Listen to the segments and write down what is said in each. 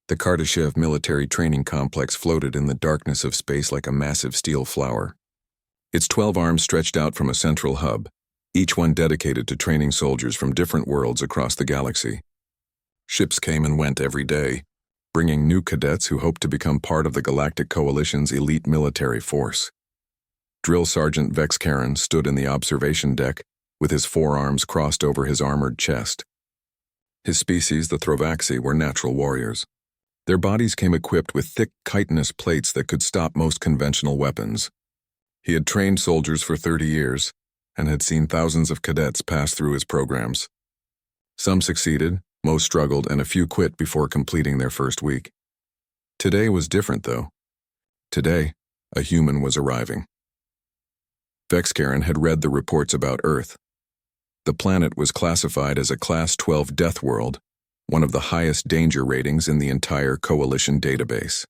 The Kardashev military training complex floated in the darkness of space like a massive steel flower. Its 12 arms stretched out from a central hub, each one dedicated to training soldiers from different worlds across the galaxy. Ships came and went every day, bringing new cadets who hoped to become part of the Galactic Coalition's elite military force. Drill Sergeant Vex Karen stood in the observation deck with his forearms crossed over his armored chest. His species, the Throvaxi, were natural warriors. Their bodies came equipped with thick, chitinous plates that could stop most conventional weapons. He had trained soldiers for 30 years and had seen thousands of cadets pass through his programs. Some succeeded, most struggled, and a few quit before completing their first week. Today was different, though. Today, a human was arriving. Vex Karen had read the reports about Earth. The planet was classified as a Class 12 death world, one of the highest danger ratings in the entire Coalition database.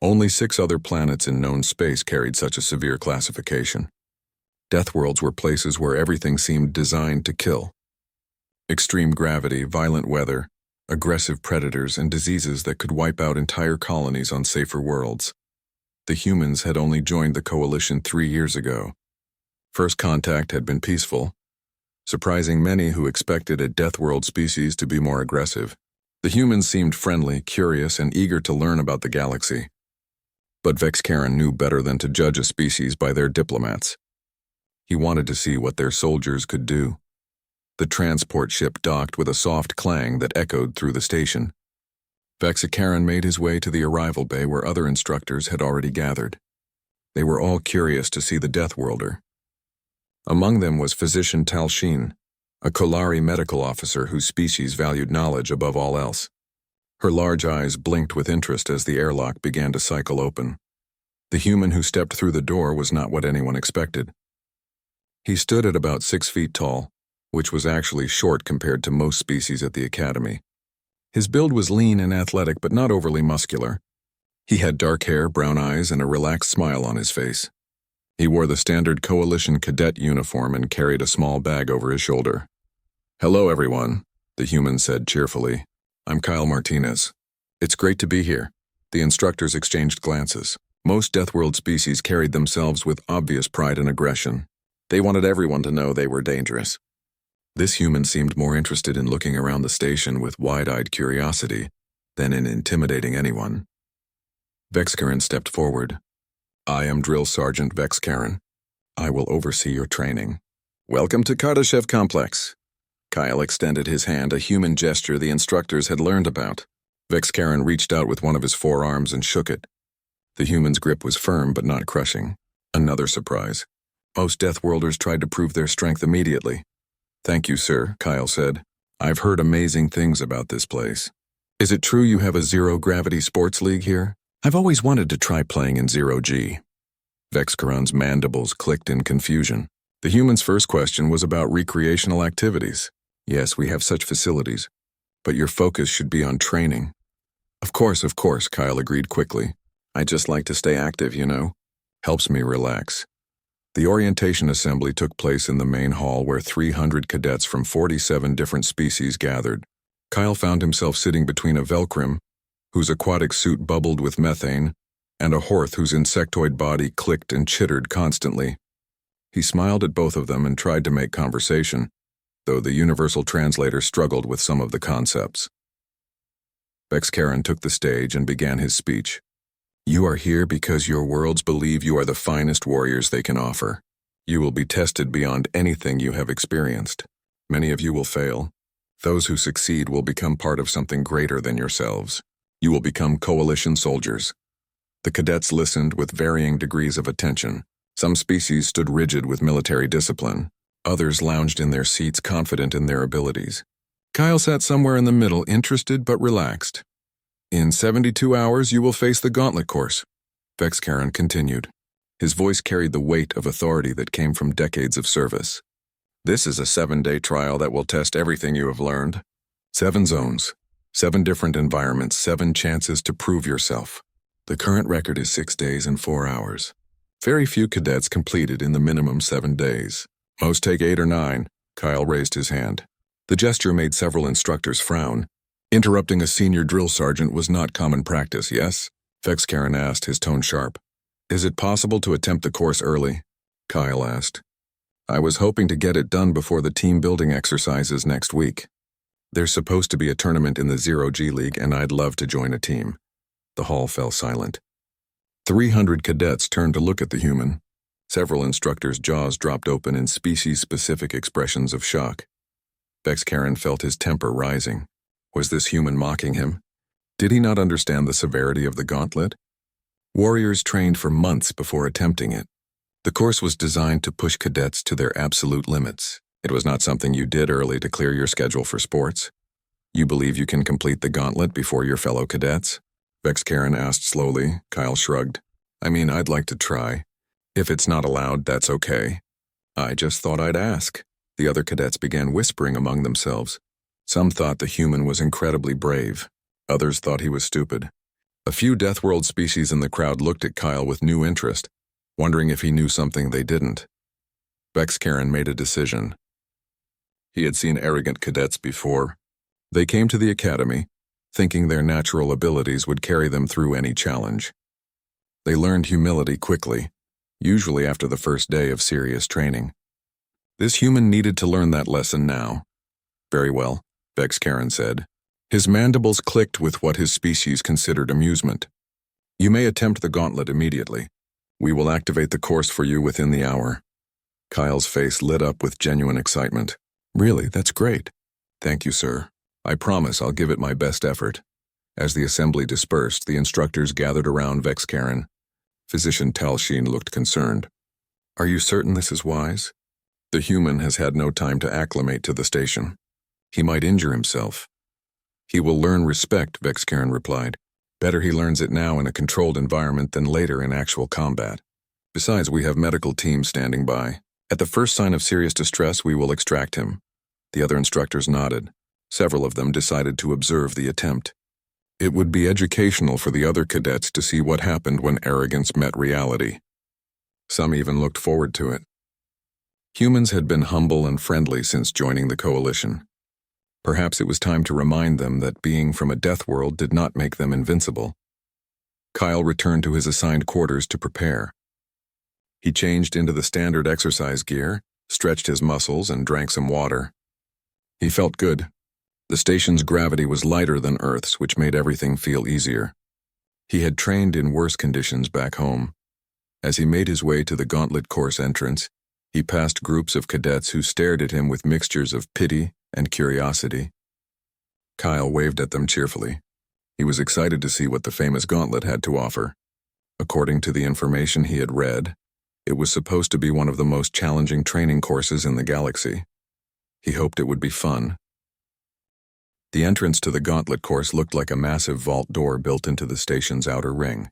Only 6 other planets in known space carried such a severe classification. Death worlds were places where everything seemed designed to kill. Extreme gravity, violent weather, aggressive predators, and diseases that could wipe out entire colonies on safer worlds. The humans had only joined the Coalition 3 years ago. First contact had been peaceful, surprising many who expected a death world species to be more aggressive. The humans seemed friendly, curious, and eager to learn about the galaxy. But Vex Karen knew better than to judge a species by their diplomats. He wanted to see what their soldiers could do. The transport ship docked with a soft clang that echoed through the station. Vex Karen made his way to the arrival bay where other instructors had already gathered. They were all curious to see the Death Worlder. Among them was Physician Talshin, a Kolari medical officer whose species valued knowledge above all else. Her large eyes blinked with interest as the airlock began to cycle open. The human who stepped through the door was not what anyone expected. He stood at about 6 feet tall, which was actually short compared to most species at the Academy. His build was lean and athletic, but not overly muscular. He had dark hair, brown eyes, and a relaxed smile on his face. He wore the standard Coalition cadet uniform and carried a small bag over his shoulder. "Hello, everyone," the human said cheerfully. "I'm Kyle Martinez. It's great to be here." The instructors exchanged glances. Most Deathworld species carried themselves with obvious pride and aggression. They wanted everyone to know they were dangerous. This human seemed more interested in looking around the station with wide-eyed curiosity than in intimidating anyone. Vex Karen stepped forward. "I am Drill Sergeant Vex Karen. I will oversee your training." "Welcome to Kardashev Complex." Kyle extended his hand, a human gesture the instructors had learned about. Vex Karen reached out with one of his forearms and shook it. The human's grip was firm but not crushing. Another surprise. Most Deathworlders tried to prove their strength immediately. "Thank you, sir," Kyle said. "I've heard amazing things about this place. Is it true you have a zero-gravity sports league here? I've always wanted to try playing in zero-G." Vex Karen's mandibles clicked in confusion. The human's first question was about recreational activities. "Yes, we have such facilities, but your focus should be on training." Of course, Kyle agreed quickly. "I just like to stay active, you know. Helps me relax." The orientation assembly took place in the main hall where 300 cadets from 47 different species gathered. Kyle found himself sitting between a Velcrim, whose aquatic suit bubbled with methane, and a Horth whose insectoid body clicked and chittered constantly. He smiled at both of them and tried to make conversation, though the universal translator struggled with some of the concepts. Vex Karen took the stage and began his speech. "You are here because your worlds believe you are the finest warriors they can offer. You will be tested beyond anything you have experienced. Many of you will fail. Those who succeed will become part of something greater than yourselves. You will become Coalition soldiers." The cadets listened with varying degrees of attention. Some species stood rigid with military discipline. Others lounged in their seats confident in their abilities. Kyle sat somewhere in the middle, interested but relaxed. "In 72 hours, you will face the gauntlet course," Vex Karen continued. His voice carried the weight of authority that came from decades of service. "This is a 7-day trial that will test everything you have learned. 7 zones, 7 different environments, 7 chances to prove yourself. The current record is 6 days and 4 hours. Very few cadets completed in the minimum 7 days. Most take 8 or 9. Kyle raised his hand. The gesture made several instructors frown. Interrupting a senior drill sergeant was not common practice, yes? Vexcaron asked, his tone sharp. Is it possible to attempt the course early? Kyle asked. I was hoping to get it done before the team-building exercises next week. There's supposed to be a tournament in the Zero-G League, and I'd love to join a team. The hall fell silent. 300 cadets turned to look at the human. Several instructors' jaws dropped open in species-specific expressions of shock. Vexcaron felt his temper rising. Was this human mocking him? Did he not understand the severity of the gauntlet? Warriors trained for months before attempting it. The course was designed to push cadets to their absolute limits. It was not something you did early to clear your schedule for sports. You believe you can complete the gauntlet before your fellow cadets? Vexcaron asked slowly. Kyle shrugged. I mean, I'd like to try. If it's not allowed, that's okay. I just thought I'd ask. The other cadets began whispering among themselves. Some thought the human was incredibly brave. Others thought he was stupid. A few Deathworld species in the crowd looked at Kyle with new interest, wondering if he knew something they didn't. Vexcaron made a decision. He had seen arrogant cadets before. They came to the academy, thinking their natural abilities would carry them through any challenge. They learned humility quickly, usually after the first day of serious training. This human needed to learn that lesson now. Very well, Vexcaron said. His mandibles clicked with what his species considered amusement. You may attempt the gauntlet immediately. We will activate the course for you within the hour. Kyle's face lit up with genuine excitement. Really, that's great. Thank you, sir. I promise I'll give it my best effort. As the assembly dispersed, the instructors gathered around Vexcaron. Physician Talsheen looked concerned. Are you certain this is wise? The human has had no time to acclimate to the station. He might injure himself. He will learn respect, Vexcaron replied. Better he learns it now in a controlled environment than later in actual combat. Besides, we have medical teams standing by. At the first sign of serious distress, we will extract him. The other instructors nodded. Several of them decided to observe the attempt. It would be educational for the other cadets to see what happened when arrogance met reality. Some even looked forward to it. Humans had been humble and friendly since joining the coalition. Perhaps it was time to remind them that being from a death world did not make them invincible. Kyle returned to his assigned quarters to prepare. He changed into the standard exercise gear, stretched his muscles, and drank some water. He felt good. The station's gravity was lighter than Earth's, which made everything feel easier. He had trained in worse conditions back home. As he made his way to the gauntlet course entrance, he passed groups of cadets who stared at him with mixtures of pity and curiosity. Kyle waved at them cheerfully. He was excited to see what the famous gauntlet had to offer. According to the information he had read, it was supposed to be one of the most challenging training courses in the galaxy. He hoped it would be fun. The entrance to the gauntlet course looked like a massive vault door built into the station's outer ring.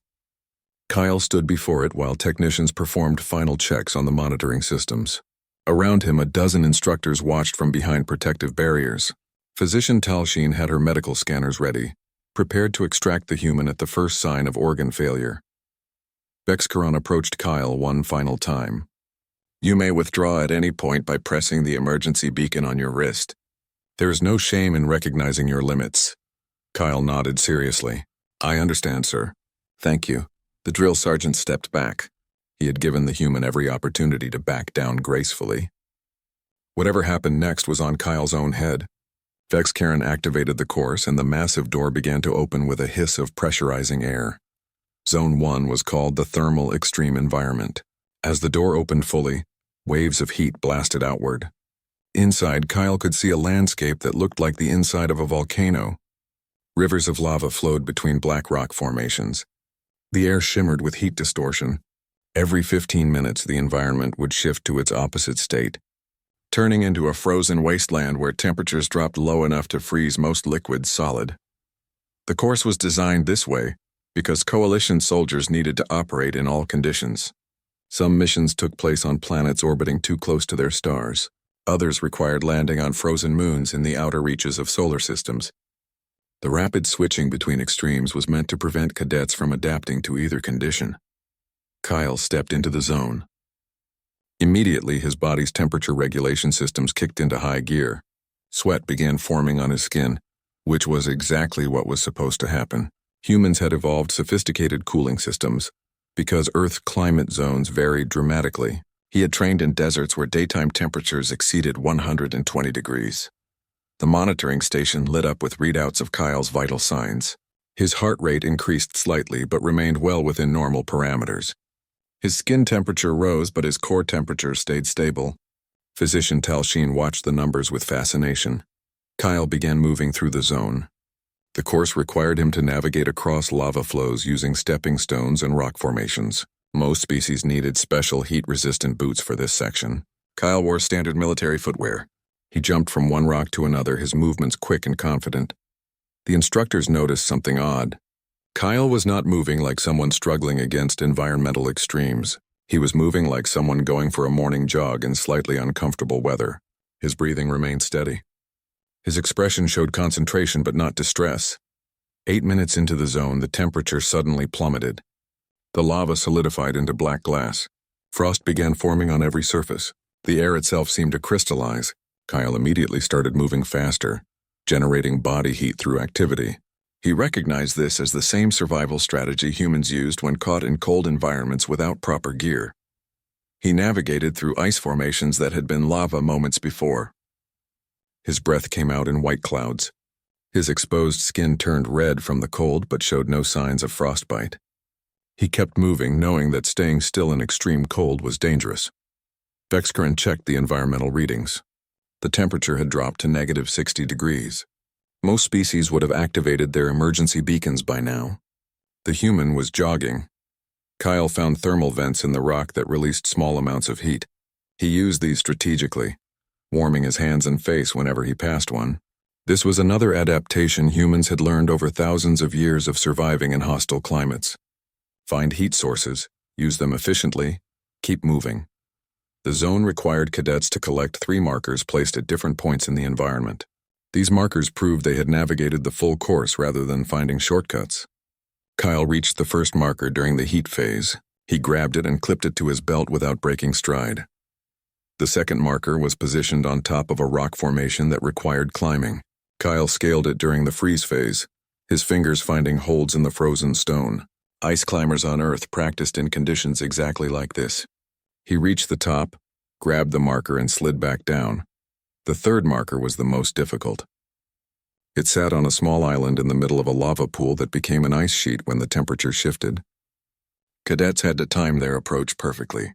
Kyle stood before it while technicians performed final checks on the monitoring systems. Around him, a dozen instructors watched from behind protective barriers. Physician Talsheen had her medical scanners ready, prepared to extract the human at the first sign of organ failure. Vexcaron approached Kyle one final time. You may withdraw at any point by pressing the emergency beacon on your wrist. There is no shame in recognizing your limits. Kyle nodded seriously. I understand, sir. Thank you. The drill sergeant stepped back. He had given the human every opportunity to back down gracefully. Whatever happened next was on Kyle's own head. Vexcaron activated the course, and the massive door began to open with a hiss of pressurizing air. Zone 1 was called the Thermal Extreme Environment. As the door opened fully, waves of heat blasted outward. Inside, Kyle could see a landscape that looked like the inside of a volcano. Rivers of lava flowed between black rock formations. The air shimmered with heat distortion. Every 15 minutes, the environment would shift to its opposite state, turning into a frozen wasteland where temperatures dropped low enough to freeze most liquids solid. The course was designed this way because Coalition soldiers needed to operate in all conditions. Some missions took place on planets orbiting too close to their stars. Others required landing on frozen moons in the outer reaches of solar systems. The rapid switching between extremes was meant to prevent cadets from adapting to either condition. Kyle stepped into the zone. Immediately, his body's temperature regulation systems kicked into high gear. Sweat began forming on his skin. which was exactly what was supposed to happen. Humans had evolved sophisticated cooling systems because Earth's climate zones varied dramatically. He had trained in deserts where daytime temperatures exceeded 120 degrees. The monitoring station lit up with readouts of Kyle's vital signs. His heart rate increased slightly but remained well within normal parameters. His skin temperature rose, but his core temperature stayed stable. Physician Talsheen watched the numbers with fascination. Kyle began moving through the zone. The course required him to navigate across lava flows using stepping stones and rock formations. Most species needed special heat-resistant boots for this section. Kyle wore standard military footwear. He jumped from one rock to another, his movements quick and confident. The instructors noticed something odd. Kyle was not moving like someone struggling against environmental extremes. He was moving like someone going for a morning jog in slightly uncomfortable weather. His breathing remained steady. His expression showed concentration but not distress. 8 minutes into the zone, the temperature suddenly plummeted. The lava solidified into black glass. Frost began forming on every surface. The air itself seemed to crystallize. Kyle immediately started moving faster, generating body heat through activity. He recognized this as the same survival strategy humans used when caught in cold environments without proper gear. He navigated through ice formations that had been lava moments before. His breath came out in white clouds. His exposed skin turned red from the cold but showed no signs of frostbite. He kept moving, knowing that staying still in extreme cold was dangerous. Vexcaran checked the environmental readings. The temperature had dropped to -60 degrees. Most species would have activated their emergency beacons by now. The human was jogging. Kyle found thermal vents in the rock that released small amounts of heat. He used these strategically, warming his hands and face whenever he passed one. This was another adaptation humans had learned over thousands of years of surviving in hostile climates. Find heat sources, use them efficiently, keep moving. The zone required cadets to collect 3 markers placed at different points in the environment. These markers proved they had navigated the full course rather than finding shortcuts. Kyle reached the first marker during the heat phase. He grabbed it and clipped it to his belt without breaking stride. The second marker was positioned on top of a rock formation that required climbing. Kyle scaled it during the freeze phase, his fingers finding holds in the frozen stone. Ice climbers on Earth practiced in conditions exactly like this. He reached the top, grabbed the marker, and slid back down. The third marker was the most difficult. It sat on a small island in the middle of a lava pool that became an ice sheet when the temperature shifted. Cadets had to time their approach perfectly.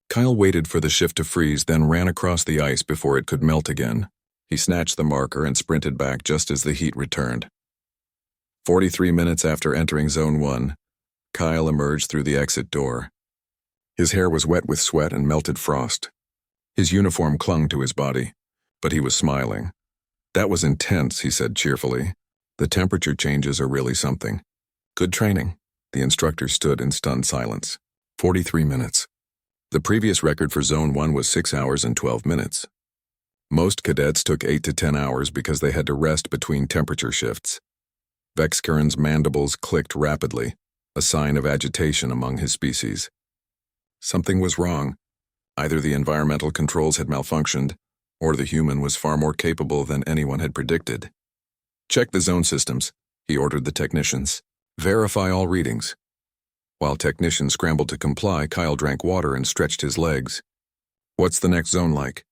Kyle waited for the shift to freeze, then ran across the ice before it could melt again. He snatched the marker and sprinted back just as the heat returned. 43 minutes after entering Zone 1, Kyle emerged through the exit door. His hair was wet with sweat and melted frost. His uniform clung to his body, but he was smiling. "That was intense," he said cheerfully. "The temperature changes are really something." "Good training." The instructor stood in stunned silence. 43 minutes. The previous record for Zone 1 was 6 hours and 12 minutes. Most cadets took 8 to 10 hours because they had to rest between temperature shifts. Vexcaran's mandibles clicked rapidly, a sign of agitation among his species. Something was wrong. Either the environmental controls had malfunctioned, or the human was far more capable than anyone had predicted. "Check the zone systems," he ordered the technicians. "Verify all readings." While technicians scrambled to comply, Kyle drank water and stretched his legs. "What's the next zone like?"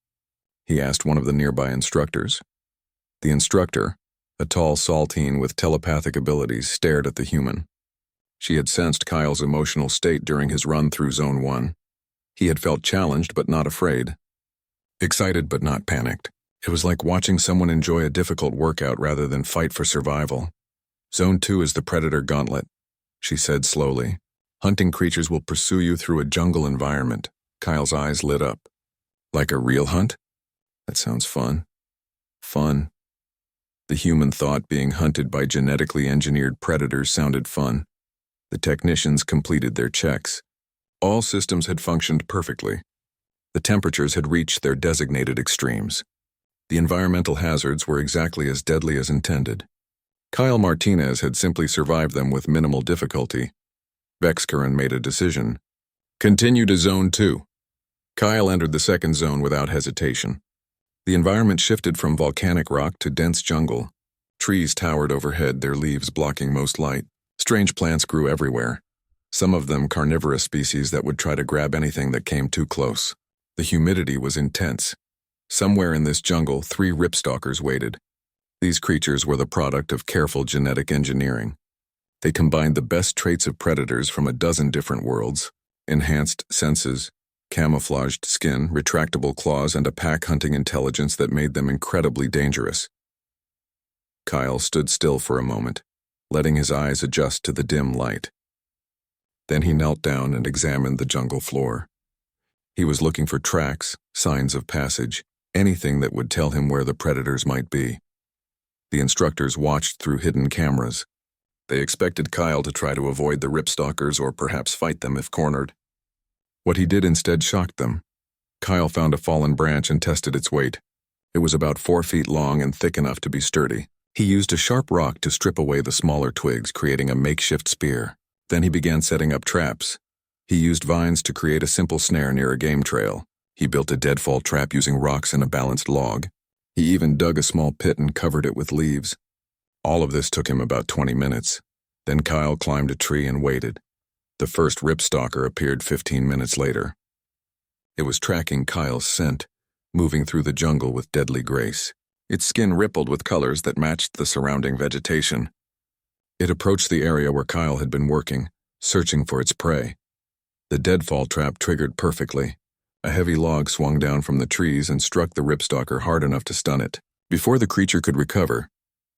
he asked one of the nearby instructors. The instructor, a tall saltine with telepathic abilities, stared at the human. She had sensed Kyle's emotional state during his run through Zone 1. He had felt challenged but not afraid. Excited but not panicked. It was like watching someone enjoy a difficult workout rather than fight for survival. "Zone 2 is the Predator Gauntlet," she said slowly. "Hunting creatures will pursue you through a jungle environment." Kyle's eyes lit up. "Like a real hunt? That sounds fun." Fun. The human thought being hunted by genetically engineered predators sounded fun. The technicians completed their checks. All systems had functioned perfectly. The temperatures had reached their designated extremes. The environmental hazards were exactly as deadly as intended. Kyle Martinez had simply survived them with minimal difficulty. Vexcaran made a decision. "Continue to Zone 2. Kyle entered the second zone without hesitation. The environment shifted from volcanic rock to dense jungle. Trees towered overhead, their leaves blocking most light. Strange plants grew everywhere, some of them carnivorous species that would try to grab anything that came too close. The humidity was intense. Somewhere in this jungle, 3 ripstalkers waited. These creatures were the product of careful genetic engineering. They combined the best traits of predators from a dozen different worlds: enhanced senses, camouflaged skin, retractable claws, and a pack-hunting intelligence that made them incredibly dangerous. Kyle stood still for a moment, letting his eyes adjust to the dim light. Then he knelt down and examined the jungle floor. He was looking for tracks, signs of passage, anything that would tell him where the predators might be. The instructors watched through hidden cameras. They expected Kyle to try to avoid the ripstalkers or perhaps fight them if cornered. What he did instead shocked them. Kyle found a fallen branch and tested its weight. It was about 4 feet long and thick enough to be sturdy. He used a sharp rock to strip away the smaller twigs, creating a makeshift spear. Then he began setting up traps. He used vines to create a simple snare near a game trail. He built a deadfall trap using rocks and a balanced log. He even dug a small pit and covered it with leaves. All of this took him about 20 minutes. Then Kyle climbed a tree and waited. The first ripstalker appeared 15 minutes later. It was tracking Kyle's scent, moving through the jungle with deadly grace. Its skin rippled with colors that matched the surrounding vegetation. It approached the area where Kyle had been working, searching for its prey. The deadfall trap triggered perfectly. A heavy log swung down from the trees and struck the ripstalker hard enough to stun it. Before the creature could recover,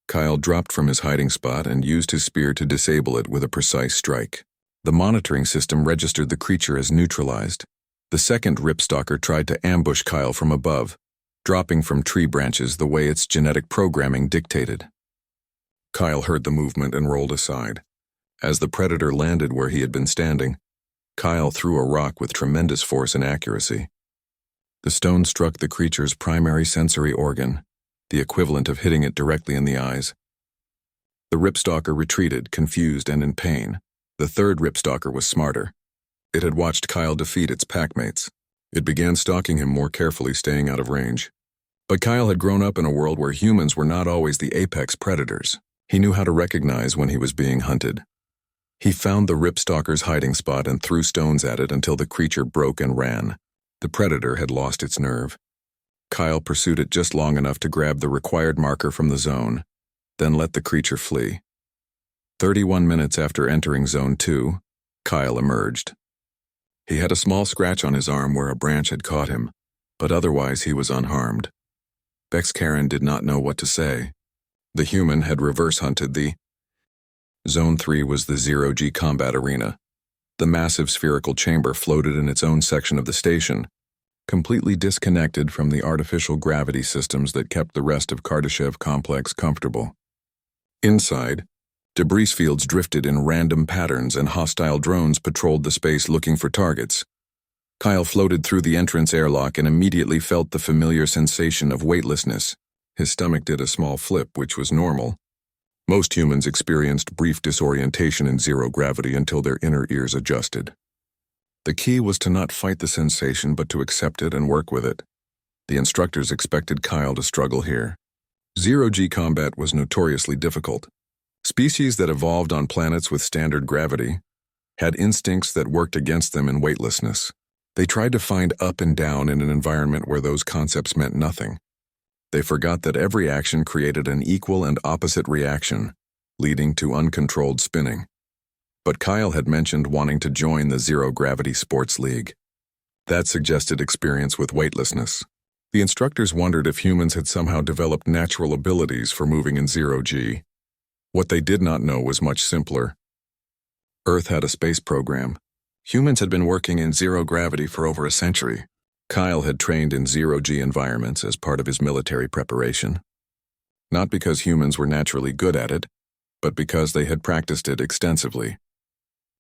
Kyle dropped from his hiding spot and used his spear to disable it with a precise strike. The monitoring system registered the creature as neutralized. The second ripstalker tried to ambush Kyle from above, dropping from tree branches the way its genetic programming dictated. Kyle heard the movement and rolled aside. As the predator landed where he had been standing, Kyle threw a rock with tremendous force and accuracy. The stone struck the creature's primary sensory organ, the equivalent of hitting it directly in the eyes. The ripstalker retreated, confused and in pain. The third ripstalker was smarter. It had watched Kyle defeat its packmates. It began stalking him more carefully, staying out of range. But Kyle had grown up in a world where humans were not always the apex predators. He knew how to recognize when he was being hunted. He found the ripstalker's hiding spot and threw stones at it until the creature broke and ran. The predator had lost its nerve. Kyle pursued it just long enough to grab the required marker from the zone, then let the creature flee. 31 minutes after entering Zone 2, Kyle emerged. He had a small scratch on his arm where a branch had caught him, but otherwise he was unharmed. Bex Karen did not know what to say. The human had reverse hunted the Zone 3 was the zero-G combat arena. The massive spherical chamber floated in its own section of the station, completely disconnected from the artificial gravity systems that kept the rest of Kardashev complex comfortable. Inside, debris fields drifted in random patterns and hostile drones patrolled the space looking for targets. Kyle floated through the entrance airlock and immediately felt the familiar sensation of weightlessness. His stomach did a small flip, which was normal. Most humans experienced brief disorientation in zero gravity until their inner ears adjusted. The key was to not fight the sensation but to accept it and work with it. The instructors expected Kyle to struggle here. Zero-G combat was notoriously difficult. Species that evolved on planets with standard gravity had instincts that worked against them in weightlessness. They tried to find up and down in an environment where those concepts meant nothing. They forgot that every action created an equal and opposite reaction, leading to uncontrolled spinning. But Kyle had mentioned wanting to join the Zero-Gravity Sports League. That suggested experience with weightlessness. The instructors wondered if humans had somehow developed natural abilities for moving in zero-G. What they did not know was much simpler. Earth had a space program. Humans had been working in zero-gravity for over a century. Kyle had trained in zero-G environments as part of his military preparation. Not because humans were naturally good at it, but because they had practiced it extensively.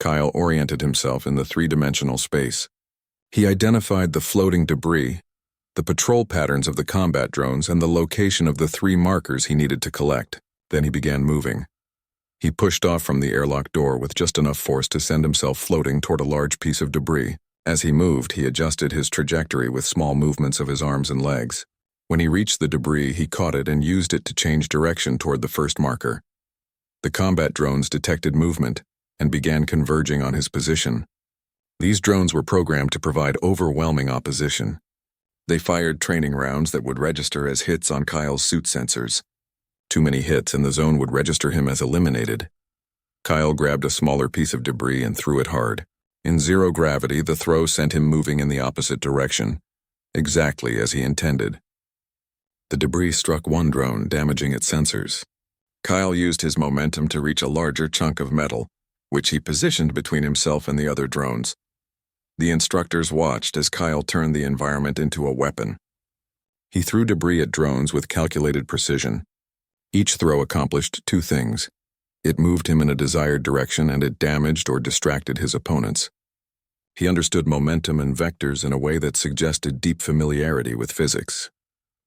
Kyle oriented himself in the three-dimensional space. He identified the floating debris, the patrol patterns of the combat drones, and the location of the 3 markers he needed to collect. Then he began moving. He pushed off from the airlock door with just enough force to send himself floating toward a large piece of debris. As he moved, he adjusted his trajectory with small movements of his arms and legs. When he reached the debris, he caught it and used it to change direction toward the first marker. The combat drones detected movement and began converging on his position. These drones were programmed to provide overwhelming opposition. They fired training rounds that would register as hits on Kyle's suit sensors. Too many hits and the zone would register him as eliminated. Kyle grabbed a smaller piece of debris and threw it hard. In zero gravity, the throw sent him moving in the opposite direction, exactly as he intended. The debris struck one drone, damaging its sensors. Kyle used his momentum to reach a larger chunk of metal, which he positioned between himself and the other drones. The instructors watched as Kyle turned the environment into a weapon. He threw debris at drones with calculated precision. Each throw accomplished two things. It moved him in a desired direction and it damaged or distracted his opponents. He understood momentum and vectors in a way that suggested deep familiarity with physics.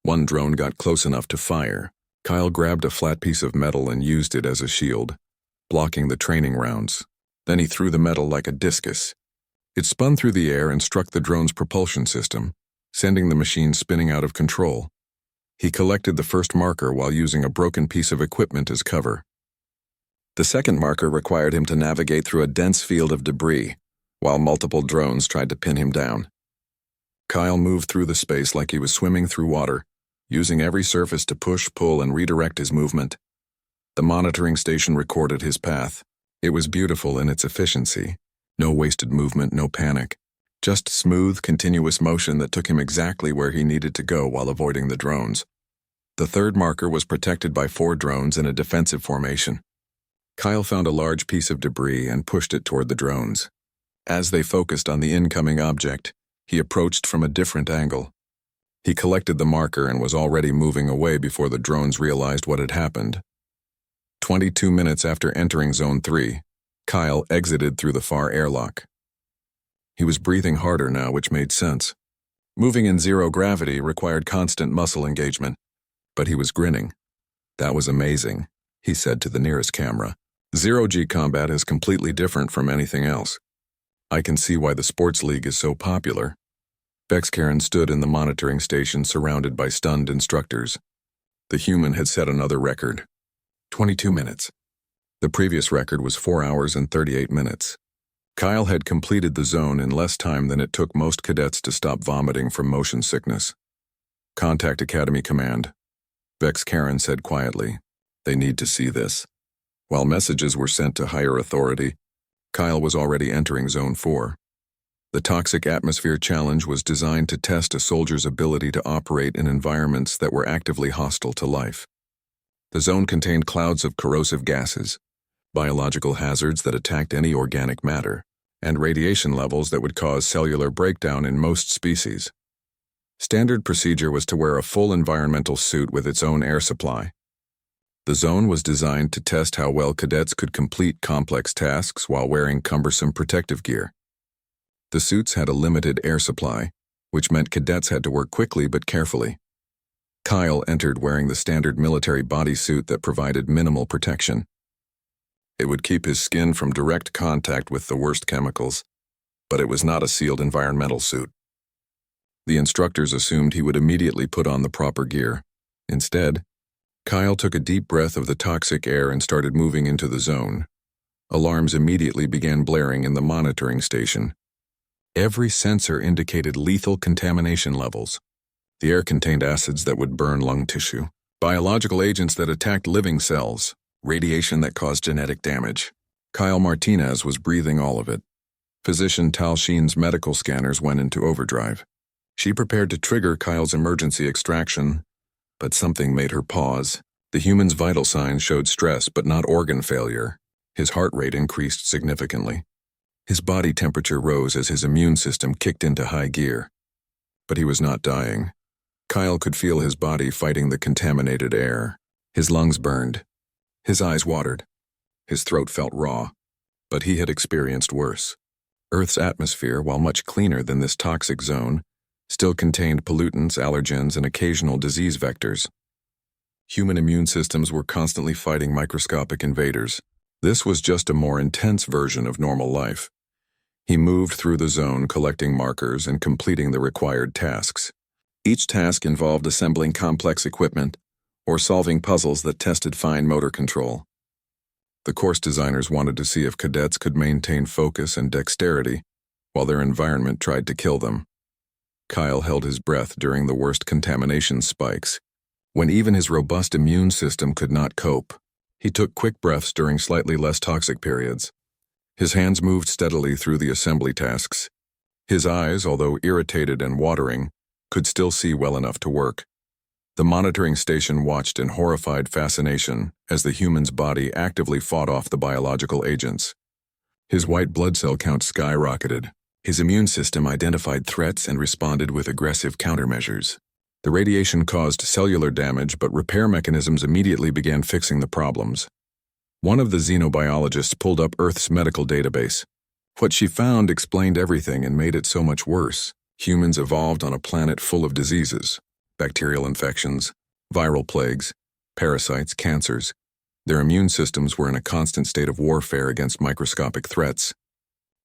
One drone got close enough to fire. Kyle grabbed a flat piece of metal and used it as a shield, blocking the training rounds. Then he threw the metal like a discus. It spun through the air and struck the drone's propulsion system, sending the machine spinning out of control. He collected the first marker while using a broken piece of equipment as cover. The second marker required him to navigate through a dense field of debris, while multiple drones tried to pin him down. Kyle moved through the space like he was swimming through water, using every surface to push, pull, and redirect his movement. The monitoring station recorded his path. It was beautiful in its efficiency. No wasted movement, no panic. Just smooth, continuous motion that took him exactly where he needed to go while avoiding the drones. The third marker was protected by 4 drones in a defensive formation. Kyle found a large piece of debris and pushed it toward the drones. As they focused on the incoming object, he approached from a different angle. He collected the marker and was already moving away before the drones realized what had happened. 22 minutes after entering Zone 3, Kyle exited through the far airlock. He was breathing harder now, which made sense. Moving in zero gravity required constant muscle engagement, but he was grinning. "That was amazing," he said to the nearest camera. "Zero-G combat is completely different from anything else. I can see why the sports league is so popular." Karen stood in the monitoring station surrounded by stunned instructors. The human had set another record. 22 minutes. The previous record was 4 hours and 38 minutes. Kyle had completed the zone in less time than it took most cadets to stop vomiting from motion sickness. "Contact Academy Command," Karen said quietly. "They need to see this." While messages were sent to higher authority, Kyle was already entering Zone 4. The Toxic Atmosphere Challenge was designed to test a soldier's ability to operate in environments that were actively hostile to life. The zone contained clouds of corrosive gases, biological hazards that attacked any organic matter, and radiation levels that would cause cellular breakdown in most species. Standard procedure was to wear a full environmental suit with its own air supply. The zone was designed to test how well cadets could complete complex tasks while wearing cumbersome protective gear. The suits had a limited air supply, which meant cadets had to work quickly but carefully. Kyle entered wearing the standard military bodysuit that provided minimal protection. It would keep his skin from direct contact with the worst chemicals, but it was not a sealed environmental suit. The instructors assumed he would immediately put on the proper gear. Instead, Kyle took a deep breath of the toxic air and started moving into the zone. Alarms immediately began blaring in the monitoring station. Every sensor indicated lethal contamination levels. The air contained acids that would burn lung tissue, biological agents that attacked living cells, radiation that caused genetic damage. Kyle Martinez was breathing all of it. Physician Tal Sheen's medical scanners went into overdrive. She prepared to trigger Kyle's emergency extraction, but something made her pause. The human's vital signs showed stress but not organ failure. His heart rate increased significantly. His body temperature rose as his immune system kicked into high gear. But he was not dying. Kyle could feel his body fighting the contaminated air. His lungs burned. His eyes watered. His throat felt raw. But he had experienced worse. Earth's atmosphere, while much cleaner than this toxic zone, still contained pollutants, allergens, and occasional disease vectors. Human immune systems were constantly fighting microscopic invaders. This was just a more intense version of normal life. He moved through the zone, collecting markers and completing the required tasks. Each task involved assembling complex equipment or solving puzzles that tested fine motor control. The course designers wanted to see if cadets could maintain focus and dexterity while their environment tried to kill them. Kyle held his breath during the worst contamination spikes, when even his robust immune system could not cope. He took quick breaths during slightly less toxic periods. His hands moved steadily through the assembly tasks. His eyes, although irritated and watering, could still see well enough to work. The monitoring station watched in horrified fascination as the human's body actively fought off the biological agents. His white blood cell count skyrocketed. His immune system identified threats and responded with aggressive countermeasures. The radiation caused cellular damage, but repair mechanisms immediately began fixing the problems. One of the xenobiologists pulled up Earth's medical database. What she found explained everything and made it so much worse. Humans evolved on a planet full of diseases. Bacterial infections, viral plagues, parasites, cancers. Their immune systems were in a constant state of warfare against microscopic threats.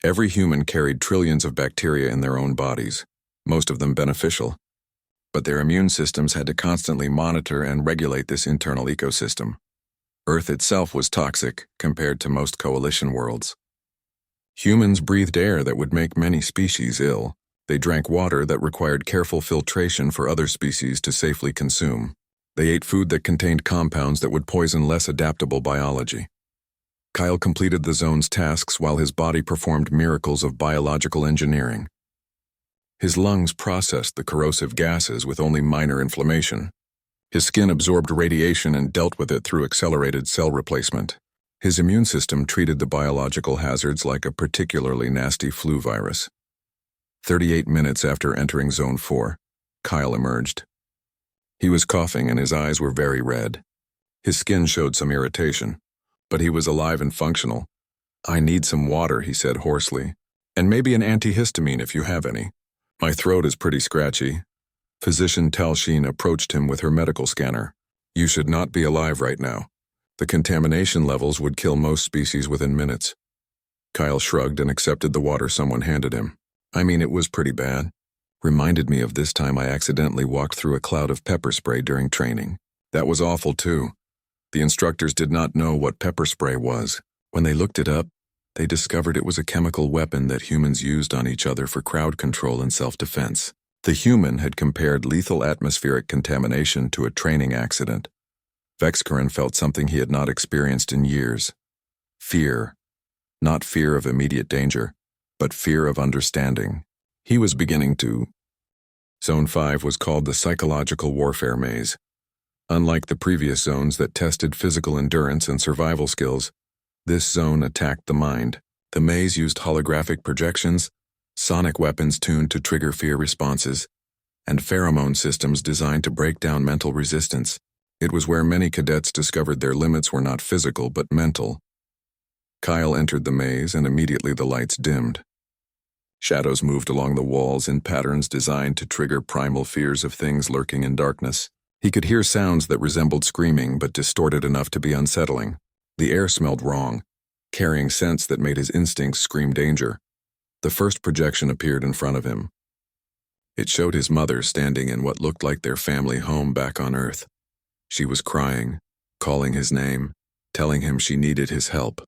Every human carried trillions of bacteria in their own bodies, most of them beneficial. But their immune systems had to constantly monitor and regulate this internal ecosystem. Earth itself was toxic compared to most coalition worlds. Humans breathed air that would make many species ill. They drank water that required careful filtration for other species to safely consume. They ate food that contained compounds that would poison less adaptable biology. Kyle completed the zone's tasks while his body performed miracles of biological engineering. His lungs processed the corrosive gases with only minor inflammation. His skin absorbed radiation and dealt with it through accelerated cell replacement. His immune system treated the biological hazards like a particularly nasty flu virus. 38 minutes after entering Zone 4, Kyle emerged. He was coughing and his eyes were very red. His skin showed some irritation, but he was alive and functional. "I need some water," he said hoarsely, "and maybe an antihistamine if you have any. My throat is pretty scratchy." Physician Talsheen approached him with her medical scanner. "You should not be alive right now. The contamination levels would kill most species within minutes." Kyle shrugged and accepted the water someone handed him. "I mean, it was pretty bad. Reminded me of this time I accidentally walked through a cloud of pepper spray during training. That was awful too. The instructors did not know what pepper spray was. When they looked it up, they discovered it was a chemical weapon that humans used on each other for crowd control and self-defense. The human had compared lethal atmospheric contamination to a training accident. Vexcaran felt something he had not experienced in years. Fear. Not fear of immediate danger, but fear of understanding. He was beginning to. Zone 5 was called the Psychological Warfare Maze. Unlike the previous zones that tested physical endurance and survival skills, this zone attacked the mind. The maze used holographic projections, sonic weapons tuned to trigger fear responses, and pheromone systems designed to break down mental resistance. It was where many cadets discovered their limits were not physical but mental. Kyle entered the maze and immediately the lights dimmed. Shadows moved along the walls in patterns designed to trigger primal fears of things lurking in darkness. He could hear sounds that resembled screaming but distorted enough to be unsettling. The air smelled wrong, carrying scents that made his instincts scream danger. The first projection appeared in front of him. It showed his mother standing in what looked like their family home back on Earth. She was crying, calling his name, telling him she needed his help.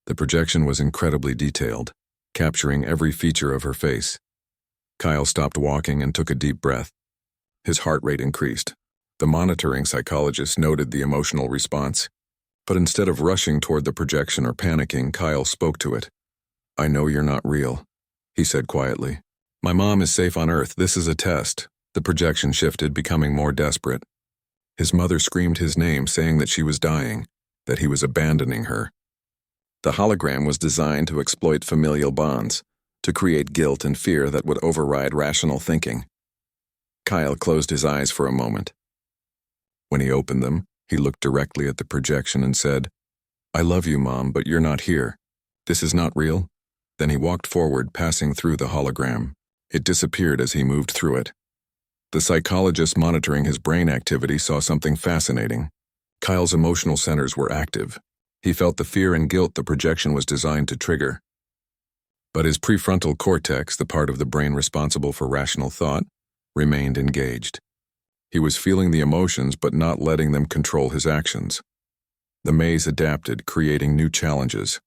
The projection was incredibly detailed, capturing every feature of her face. Kyle stopped walking and took a deep breath. His heart rate increased. The monitoring psychologist noted the emotional response. But instead of rushing toward the projection or panicking, Kyle spoke to it. "I know you're not real," he said quietly. "My mom is safe on Earth. This is a test." The projection shifted, becoming more desperate. His mother screamed his name, saying that she was dying, that he was abandoning her. The hologram was designed to exploit familial bonds, to create guilt and fear that would override rational thinking. Kyle closed his eyes for a moment. When he opened them, he looked directly at the projection and said, "I love you, Mom, but you're not here. This is not real." Then he walked forward, passing through the hologram. It disappeared as he moved through it. The psychologist monitoring his brain activity saw something fascinating. Kyle's emotional centers were active. He felt the fear and guilt the projection was designed to trigger. But his prefrontal cortex, the part of the brain responsible for rational thought, remained engaged. He was feeling the emotions but not letting them control his actions. The maze adapted, creating new challenges.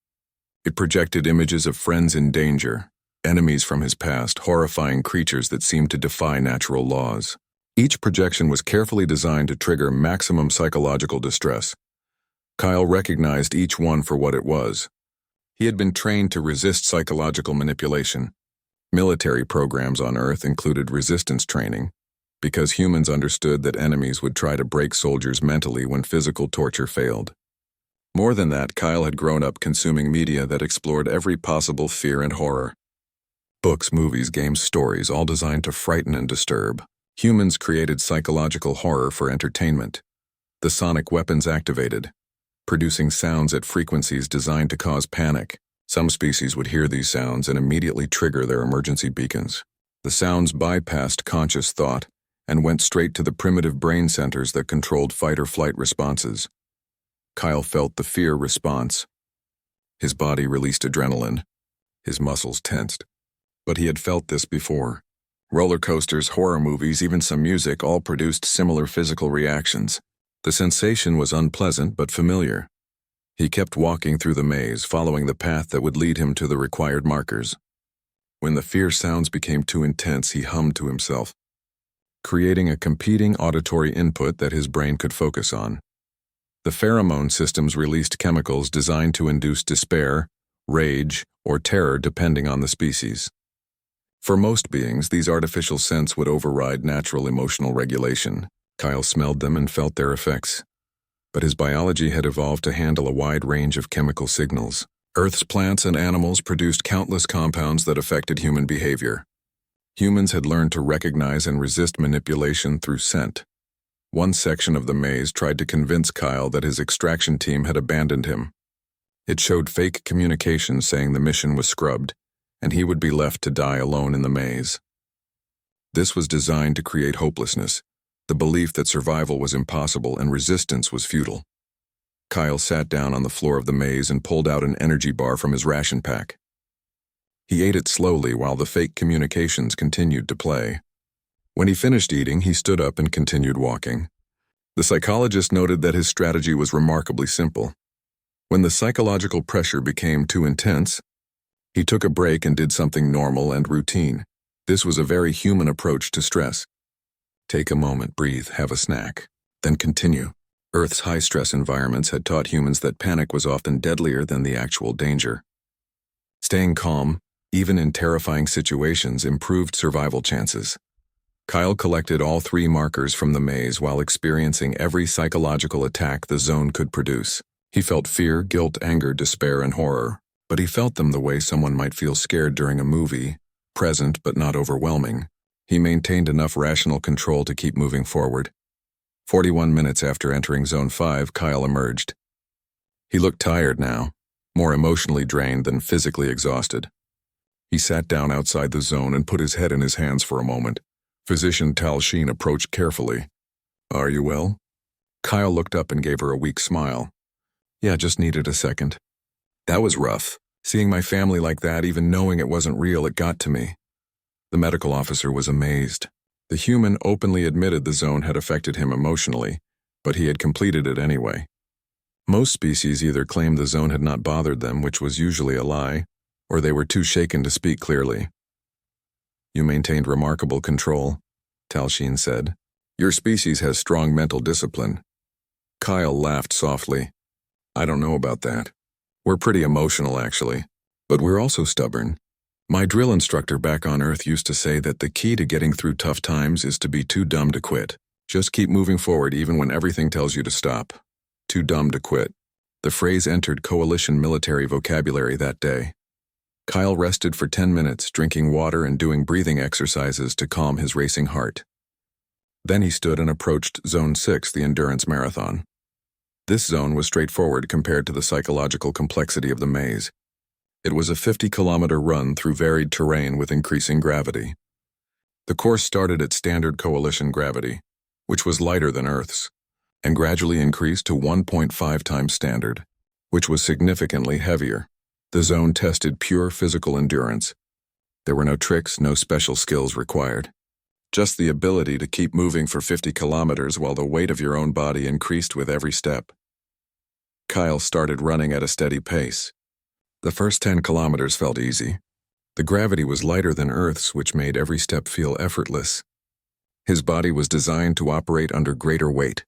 It projected images of friends in danger, enemies from his past, horrifying creatures that seemed to defy natural laws. Each projection was carefully designed to trigger maximum psychological distress. Kyle recognized each one for what it was. He had been trained to resist psychological manipulation. Military programs on Earth included resistance training, because humans understood that enemies would try to break soldiers mentally when physical torture failed. More than that, Kyle had grown up consuming media that explored every possible fear and horror. Books, movies, games, stories, all designed to frighten and disturb. Humans created psychological horror for entertainment. The sonic weapons activated, producing sounds at frequencies designed to cause panic. Some species would hear these sounds and immediately trigger their emergency beacons. The sounds bypassed conscious thought and went straight to the primitive brain centers that controlled fight-or-flight responses. Kyle felt the fear response. His body released adrenaline. His muscles tensed. But he had felt this before. Roller coasters, horror movies, even some music all produced similar physical reactions. The sensation was unpleasant but familiar. He kept walking through the maze, following the path that would lead him to the required markers. When the fear sounds became too intense, he hummed to himself, creating a competing auditory input that his brain could focus on. The pheromone systems released chemicals designed to induce despair, rage, or terror depending on the species. For most beings, these artificial scents would override natural emotional regulation. Kyle smelled them and felt their effects. But his biology had evolved to handle a wide range of chemical signals. Earth's plants and animals produced countless compounds that affected human behavior. Humans had learned to recognize and resist manipulation through scent. One section of the maze tried to convince Kyle that his extraction team had abandoned him. It showed fake communications saying the mission was scrubbed, and he would be left to die alone in the maze. This was designed to create hopelessness, the belief that survival was impossible and resistance was futile. Kyle sat down on the floor of the maze and pulled out an energy bar from his ration pack. He ate it slowly while the fake communications continued to play. When he finished eating, he stood up and continued walking. The psychologist noted that his strategy was remarkably simple. When the psychological pressure became too intense, he took a break and did something normal and routine. This was a very human approach to stress. Take a moment, breathe, have a snack, then continue. Earth's high-stress environments had taught humans that panic was often deadlier than the actual danger. Staying calm, even in terrifying situations, improved survival chances. Kyle collected all 3 markers from the maze while experiencing every psychological attack the zone could produce. He felt fear, guilt, anger, despair, and horror, but he felt them the way someone might feel scared during a movie, present but not overwhelming. He maintained enough rational control to keep moving forward. 41 minutes after entering Zone 5, Kyle emerged. He looked tired now, more emotionally drained than physically exhausted. He sat down outside the zone and put his head in his hands for a moment. Physician Talsheen approached carefully. "Are you well?" Kyle looked up and gave her a weak smile. "Yeah, just needed a second." "That was rough. Seeing my family like that, even knowing it wasn't real, it got to me." The medical officer was amazed. The human openly admitted the zone had affected him emotionally, but he had completed it anyway. Most species either claimed the zone had not bothered them, which was usually a lie, or they were too shaken to speak clearly. "You maintained remarkable control," Talsheen said. "Your species has strong mental discipline." Kyle laughed softly. "I don't know about that. We're pretty emotional, actually, but we're also stubborn. My drill instructor back on Earth used to say that the key to getting through tough times is to be too dumb to quit. Just keep moving forward even when everything tells you to stop. Too dumb to quit." The phrase entered coalition military vocabulary that day. Kyle rested for 10 minutes, drinking water and doing breathing exercises to calm his racing heart. Then he stood and approached Zone 6, the endurance marathon. This zone was straightforward compared to the psychological complexity of the maze. It was a 50-kilometer run through varied terrain with increasing gravity. The course started at standard coalition gravity, which was lighter than Earth's, and gradually increased to 1.5 times standard, which was significantly heavier. The zone tested pure physical endurance. There were no tricks, no special skills required. Just the ability to keep moving for 50 kilometers while the weight of your own body increased with every step. Kyle started running at a steady pace. The first 10 kilometers felt easy. The gravity was lighter than Earth's, which made every step feel effortless. His body was designed to operate under greater weight.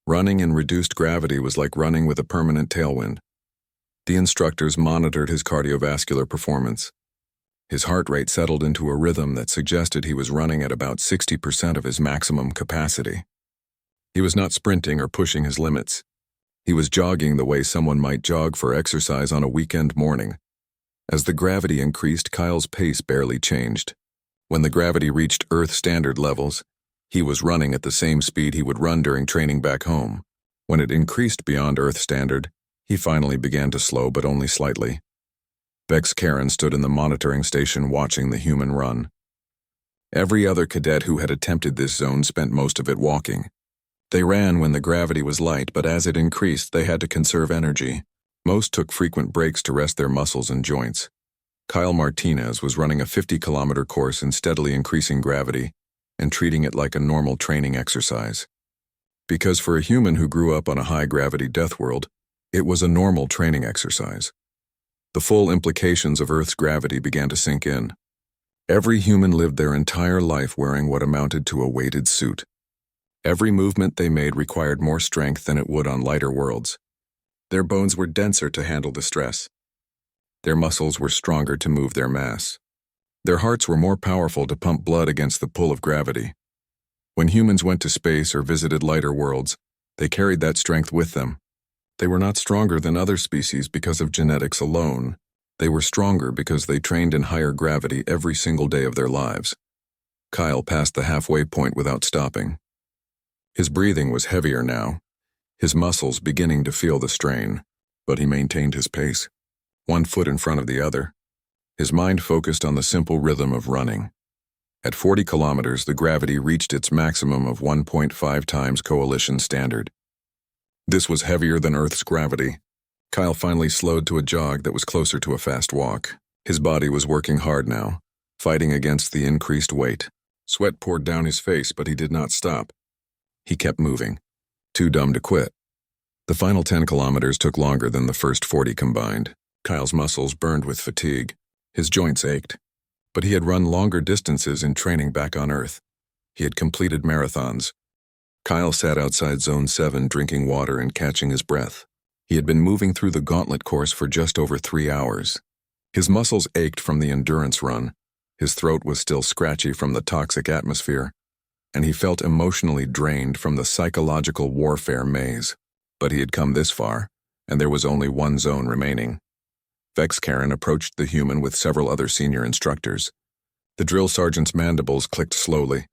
Running in reduced gravity was like running with a permanent tailwind. The instructors monitored his cardiovascular performance. His heart rate settled into a rhythm that suggested he was running at about 60% of his maximum capacity. He was not sprinting or pushing his limits. He was jogging the way someone might jog for exercise on a weekend morning. As the gravity increased, Kyle's pace barely changed. When the gravity reached Earth standard levels, he was running at the same speed he would run during training back home. When it increased beyond Earth standard, he finally began to slow, but only slightly. Vex Karen stood in the monitoring station watching the human run. Every other cadet who had attempted this zone spent most of it walking. They ran when the gravity was light, but as it increased, they had to conserve energy. Most took frequent breaks to rest their muscles and joints. Kyle Martinez was running a 50-kilometer course in steadily increasing gravity and treating it like a normal training exercise. Because for a human who grew up on a high-gravity death world, it was a normal training exercise. The full implications of Earth's gravity began to sink in. Every human lived their entire life wearing what amounted to a weighted suit. Every movement they made required more strength than it would on lighter worlds. Their bones were denser to handle the stress. Their muscles were stronger to move their mass. Their hearts were more powerful to pump blood against the pull of gravity. When humans went to space or visited lighter worlds, they carried that strength with them. They were not stronger than other species because of genetics alone. They were stronger because they trained in higher gravity every single day of their lives. Kyle passed the halfway point without stopping. His breathing was heavier now, his muscles beginning to feel the strain, but he maintained his pace, one foot in front of the other. His mind focused on the simple rhythm of running. At 40 kilometers, the gravity reached its maximum of 1.5 times coalition standard. This was heavier than Earth's gravity. Kyle finally slowed to a jog that was closer to a fast walk. His body was working hard now, fighting against the increased weight. Sweat poured down his face, but he did not stop. He kept moving, too dumb to quit. The final 10 kilometers took longer than the first 40 combined. Kyle's muscles burned with fatigue. His joints ached. But he had run longer distances in training back on Earth. He had completed marathons. Kyle sat outside Zone 7 drinking water and catching his breath. He had been moving through the gauntlet course for just over 3 hours. His muscles ached from the endurance run. His throat was still scratchy from the toxic atmosphere, and he felt emotionally drained from the psychological warfare maze. But he had come this far, and there was only one zone remaining. Vex Karen approached the human with several other senior instructors. The drill sergeant's mandibles clicked slowly,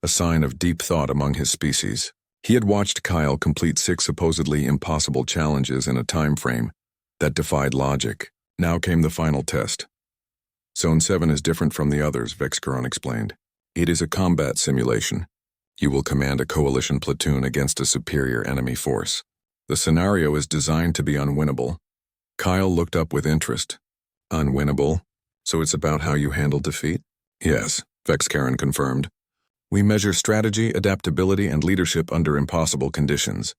a sign of deep thought among his species. He had watched Kyle complete 6 supposedly impossible challenges in a time frame that defied logic. Now came the final test. Zone 7 is different from the others, Vex Karen explained. It is a combat simulation. You will command a coalition platoon against a superior enemy force. The scenario is designed to be unwinnable. Kyle looked up with interest. Unwinnable? So it's about how you handle defeat? Yes, Vex Karen confirmed. We measure strategy, adaptability, and leadership under impossible conditions.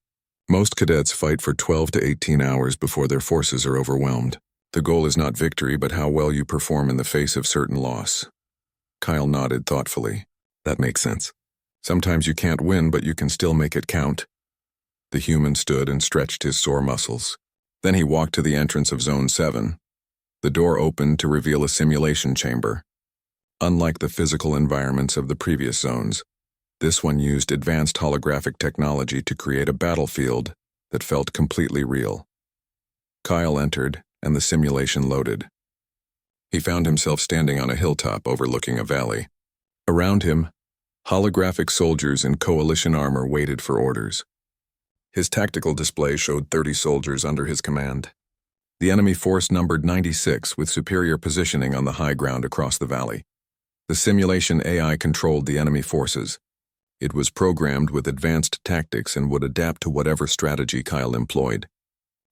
Most cadets fight for 12 to 18 hours before their forces are overwhelmed. The goal is not victory, but how well you perform in the face of certain loss. Kyle nodded thoughtfully. That makes sense. Sometimes you can't win, but you can still make it count. The human stood and stretched his sore muscles. Then he walked to the entrance of Zone 7. The door opened to reveal a simulation chamber. Unlike the physical environments of the previous zones, this one used advanced holographic technology to create a battlefield that felt completely real. Kyle entered, and the simulation loaded. He found himself standing on a hilltop overlooking a valley. Around him, holographic soldiers in coalition armor waited for orders. His tactical display showed 30 soldiers under his command. The enemy force numbered 96 with superior positioning on the high ground across the valley. The simulation AI controlled the enemy forces. It was programmed with advanced tactics and would adapt to whatever strategy Kyle employed.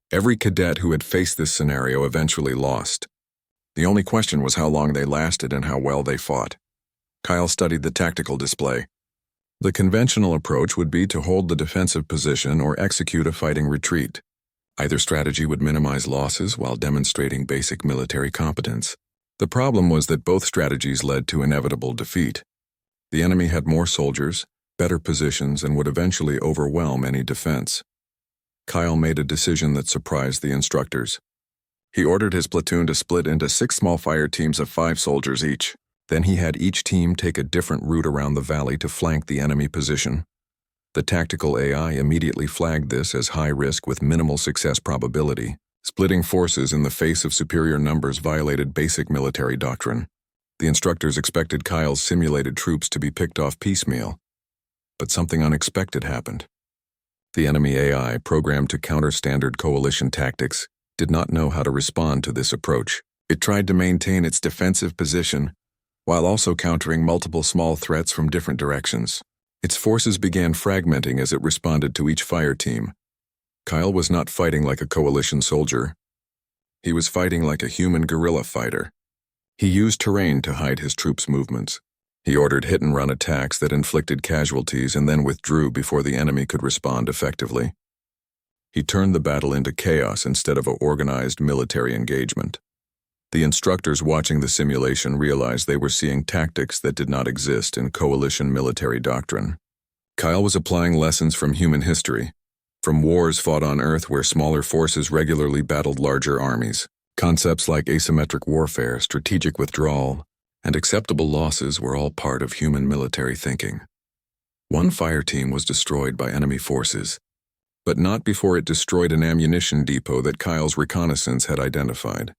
Every cadet who had faced this scenario eventually lost. The only question was how long they lasted and how well they fought. Kyle studied the tactical display. The conventional approach would be to hold the defensive position or execute a fighting retreat. Either strategy would minimize losses while demonstrating basic military competence. The problem was that both strategies led to inevitable defeat. The enemy had more soldiers, better positions, and would eventually overwhelm any defense. Kyle made a decision that surprised the instructors. He ordered his platoon to split into 6 small fire teams of 5 soldiers each. Then he had each team take a different route around the valley to flank the enemy position. The tactical AI immediately flagged this as high risk with minimal success probability. Splitting forces in the face of superior numbers violated basic military doctrine. The instructors expected Kyle's simulated troops to be picked off piecemeal. But something unexpected happened. The enemy AI, programmed to counter standard coalition tactics, did not know how to respond to this approach. It tried to maintain its defensive position, while also countering multiple small threats from different directions. Its forces began fragmenting as it responded to each fire team. Kyle was not fighting like a coalition soldier. He was fighting like a human guerrilla fighter. He used terrain to hide his troops' movements. He ordered hit-and-run attacks that inflicted casualties and then withdrew before the enemy could respond effectively. He turned the battle into chaos instead of an organized military engagement. The instructors watching the simulation realized they were seeing tactics that did not exist in coalition military doctrine. Kyle was applying lessons from human history, from wars fought on Earth where smaller forces regularly battled larger armies. Concepts like asymmetric warfare, strategic withdrawal, and acceptable losses were all part of human military thinking. One fire team was destroyed by enemy forces, but not before it destroyed an ammunition depot that Kyle's reconnaissance had identified.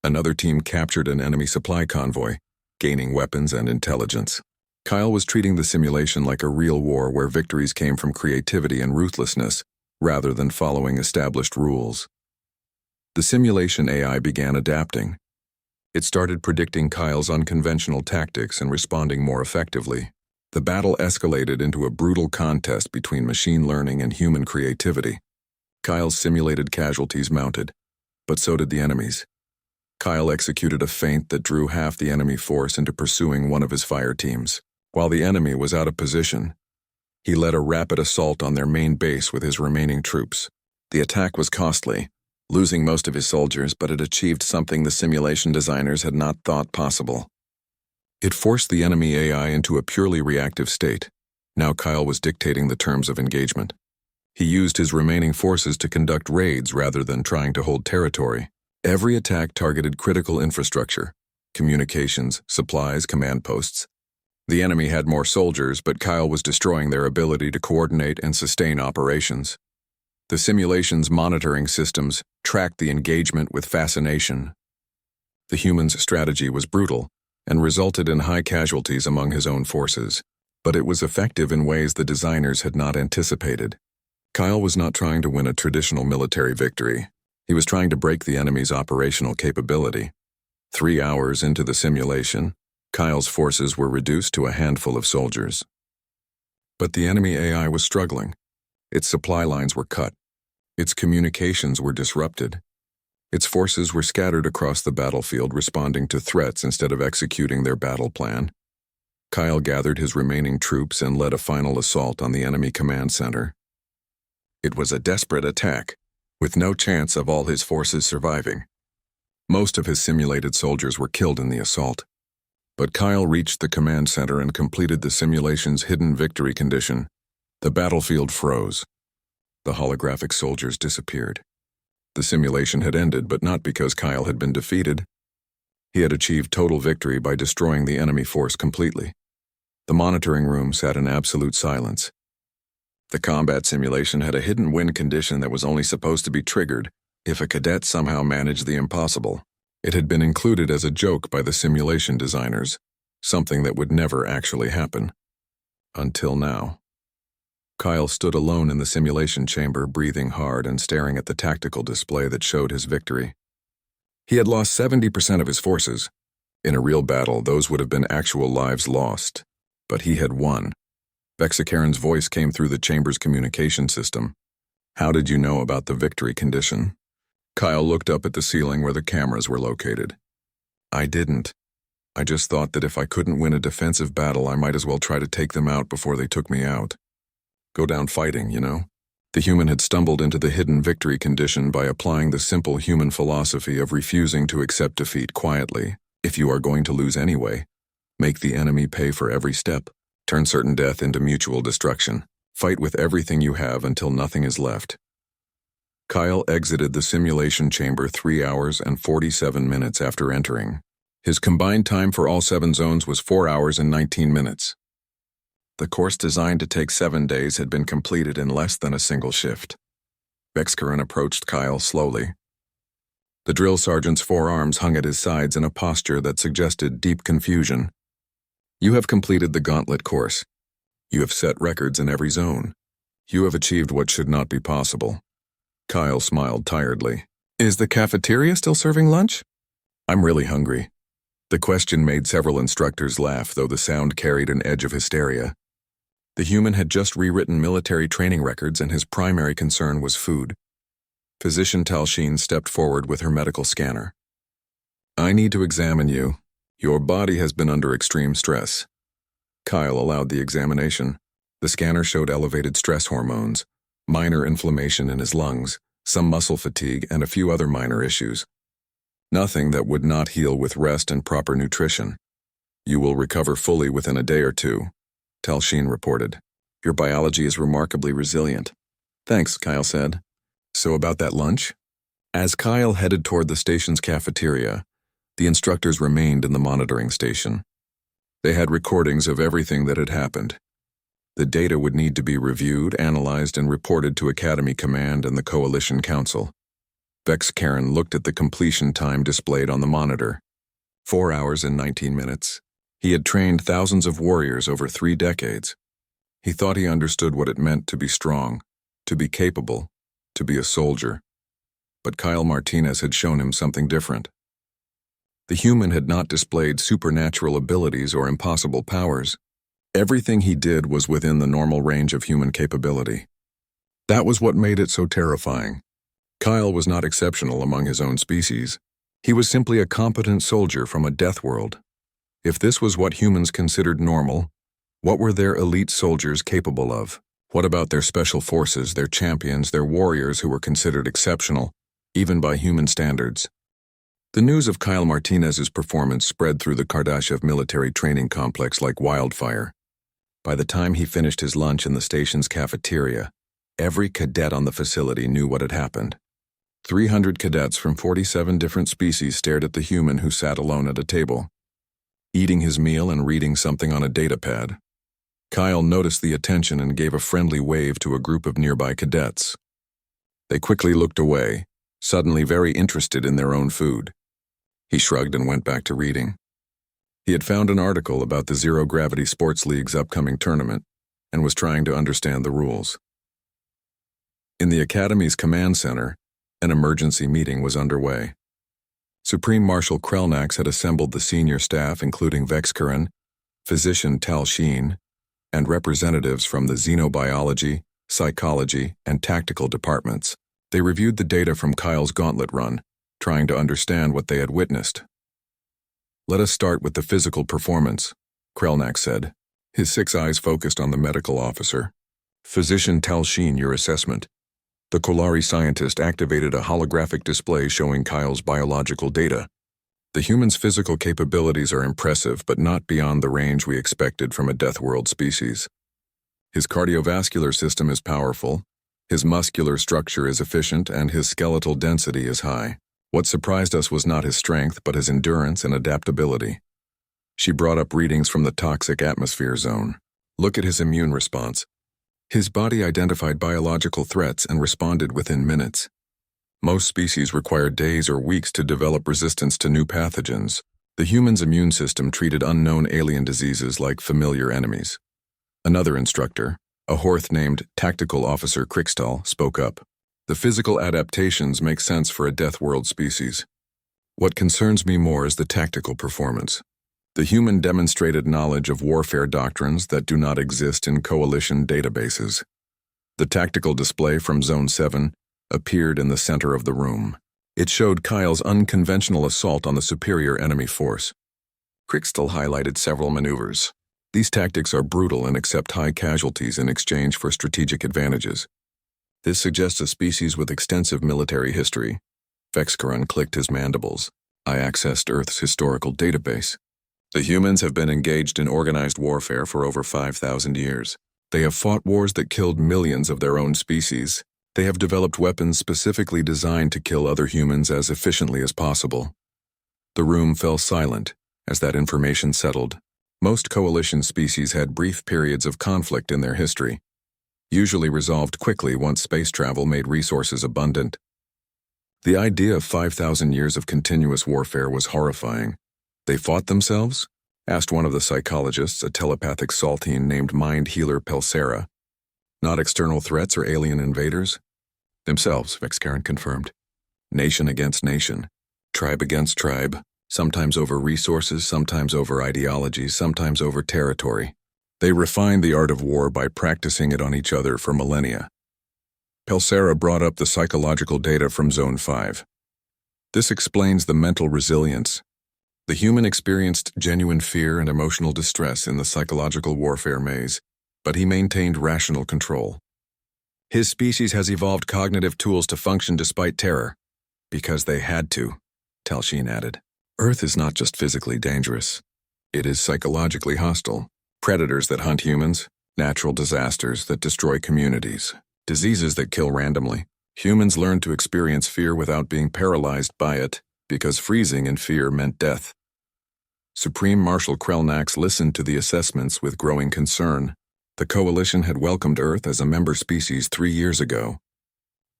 Another team captured an enemy supply convoy, gaining weapons and intelligence. Kyle was treating the simulation like a real war where victories came from creativity and ruthlessness, rather than following established rules. The simulation AI began adapting. It started predicting Kyle's unconventional tactics and responding more effectively. The battle escalated into a brutal contest between machine learning and human creativity. Kyle's simulated casualties mounted, but so did the enemy's. Kyle executed a feint that drew half the enemy force into pursuing one of his fire teams. While the enemy was out of position, he led a rapid assault on their main base with his remaining troops. The attack was costly, losing most of his soldiers, but it achieved something the simulation designers had not thought possible. It forced the enemy AI into a purely reactive state. Now Kyle was dictating the terms of engagement. He used his remaining forces to conduct raids rather than trying to hold territory. Every attack targeted critical infrastructure, communications, supplies, command posts. The enemy had more soldiers, but Kyle was destroying their ability to coordinate and sustain operations. The simulation's monitoring systems tracked the engagement with fascination. The human's strategy was brutal and resulted in high casualties among his own forces, but it was effective in ways the designers had not anticipated. Kyle was not trying to win a traditional military victory. He was trying to break the enemy's operational capability. 3 hours into the simulation, Kyle's forces were reduced to a handful of soldiers. But the enemy AI was struggling. Its supply lines were cut. Its communications were disrupted. Its forces were scattered across the battlefield, responding to threats instead of executing their battle plan. Kyle gathered his remaining troops and led a final assault on the enemy command center. It was a desperate attack, with no chance of all his forces surviving. Most of his simulated soldiers were killed in the assault. But Kyle reached the command center and completed the simulation's hidden victory condition. The battlefield froze. The holographic soldiers disappeared. The simulation had ended, but not because Kyle had been defeated. He had achieved total victory by destroying the enemy force completely. The monitoring room sat in absolute silence. The combat simulation had a hidden win condition that was only supposed to be triggered if a cadet somehow managed the impossible. It had been included as a joke by the simulation designers, something that would never actually happen. Until now. Kyle stood alone in the simulation chamber, breathing hard and staring at the tactical display that showed his victory. He had lost 70% of his forces. In a real battle, those would have been actual lives lost. But he had won. Vexikaren's voice came through the chamber's communication system. "How did you know about the victory condition?" Kyle looked up at the ceiling where the cameras were located. "I didn't. I just thought that if I couldn't win a defensive battle, I might as well try to take them out before they took me out. Go down fighting, you know? The human had stumbled into the hidden victory condition by applying the simple human philosophy of refusing to accept defeat quietly. If you are going to lose anyway, make the enemy pay for every step. Turn certain death into mutual destruction. Fight with everything you have until nothing is left. Kyle exited the simulation chamber 3 hours and 47 minutes after entering. His combined time for all 7 zones was 4 hours and 19 minutes. The course designed to take 7 days had been completed in less than a single shift. Vexcaran approached Kyle slowly. The drill sergeant's forearms hung at his sides in a posture that suggested deep confusion. You have completed the gauntlet course. You have set records in every zone. You have achieved what should not be possible. Kyle smiled tiredly. Is the cafeteria still serving lunch? I'm really hungry. The question made several instructors laugh, though the sound carried an edge of hysteria. The human had just rewritten military training records, and his primary concern was food. Physician Talsheen stepped forward with her medical scanner. I need to examine you. Your body has been under extreme stress. Kyle allowed the examination. The scanner showed elevated stress hormones, minor inflammation in his lungs, some muscle fatigue, and a few other minor issues. Nothing that would not heal with rest and proper nutrition. You will recover fully within a day or 2, Talsheen reported. Your biology is remarkably resilient. Thanks, Kyle said. So about that lunch? As Kyle headed toward the station's cafeteria, the instructors remained in the monitoring station. They had recordings of everything that had happened. The data would need to be reviewed, analyzed, and reported to Academy Command and the Coalition Council. Vexcaran looked at the completion time displayed on the monitor. 4 hours and 19 minutes. He had trained thousands of warriors over 3 decades. He thought he understood what it meant to be strong, to be capable, to be a soldier. But Kyle Martinez had shown him something different. The human had not displayed supernatural abilities or impossible powers. Everything he did was within the normal range of human capability. That was what made it so terrifying. Kyle was not exceptional among his own species. He was simply a competent soldier from a death world. If this was what humans considered normal, what were their elite soldiers capable of? What about their special forces, their champions, their warriors who were considered exceptional, even by human standards? The news of Kyle Martinez's performance spread through the Kardashev military training complex like wildfire. By the time he finished his lunch in the station's cafeteria, every cadet on the facility knew what had happened. 300 cadets from 47 different species stared at the human who sat alone at a table, eating his meal and reading something on a datapad. Kyle noticed the attention and gave a friendly wave to a group of nearby cadets. They quickly looked away, suddenly very interested in their own food. He shrugged and went back to reading. He had found an article about the Zero Gravity Sports League's upcoming tournament and was trying to understand the rules. In the Academy's command center, an emergency meeting was underway. Supreme Marshal Krelnax had assembled the senior staff, including Vexcaran, Physician Talsheen, and representatives from the xenobiology, psychology, and tactical departments. They reviewed the data from Kyle's gauntlet run, trying to understand what they had witnessed. Let us start with the physical performance, Krelnax said, his 6 eyes focused on the medical officer. Physician Talsheen, your assessment. The Kolari scientist activated a holographic display showing Kyle's biological data. The human's physical capabilities are impressive, but not beyond the range we expected from a Death World species. His cardiovascular system is powerful, his muscular structure is efficient, and his skeletal density is high. What surprised us was not his strength, but his endurance and adaptability. She brought up readings from the toxic atmosphere zone. Look at his immune response. His body identified biological threats and responded within minutes. Most species require days or weeks to develop resistance to new pathogens. The human's immune system treated unknown alien diseases like familiar enemies. Another instructor, a Horth named Tactical Officer Krikstal, spoke up. The physical adaptations make sense for a Death World species. What concerns me more is the tactical performance. The human demonstrated knowledge of warfare doctrines that do not exist in coalition databases. The tactical display from Zone 7 appeared in the center of the room. It showed Kyle's unconventional assault on the superior enemy force. Crystal highlighted several maneuvers. These tactics are brutal and accept high casualties in exchange for strategic advantages. This suggests a species with extensive military history. Vexcaron clicked his mandibles. I accessed Earth's historical database. The humans have been engaged in organized warfare for over 5,000 years. They have fought wars that killed millions of their own species. They have developed weapons specifically designed to kill other humans as efficiently as possible. The room fell silent as that information settled. Most coalition species had brief periods of conflict in their history, usually resolved quickly once space travel made resources abundant. The idea of 5,000 years of continuous warfare was horrifying. They fought themselves? Asked one of the psychologists, a telepathic saltine named Mind Healer Pelsera. Not external threats or alien invaders? Themselves, Vexcaron confirmed. Nation against nation, tribe against tribe, sometimes over resources, sometimes over ideologies, sometimes over territory. They refined the art of war by practicing it on each other for millennia. Pelsera brought up the psychological data from Zone 5. This explains the mental resilience. The human experienced genuine fear and emotional distress in the psychological warfare maze, but he maintained rational control. His species has evolved cognitive tools to function despite terror, because they had to, Talsheen added. Earth is not just physically dangerous. It is psychologically hostile. Predators that hunt humans, natural disasters that destroy communities, diseases that kill randomly. Humans learned to experience fear without being paralyzed by it, because freezing in fear meant death. Supreme Marshal Krelnax listened to the assessments with growing concern. The Coalition had welcomed Earth as a member species 3 years ago.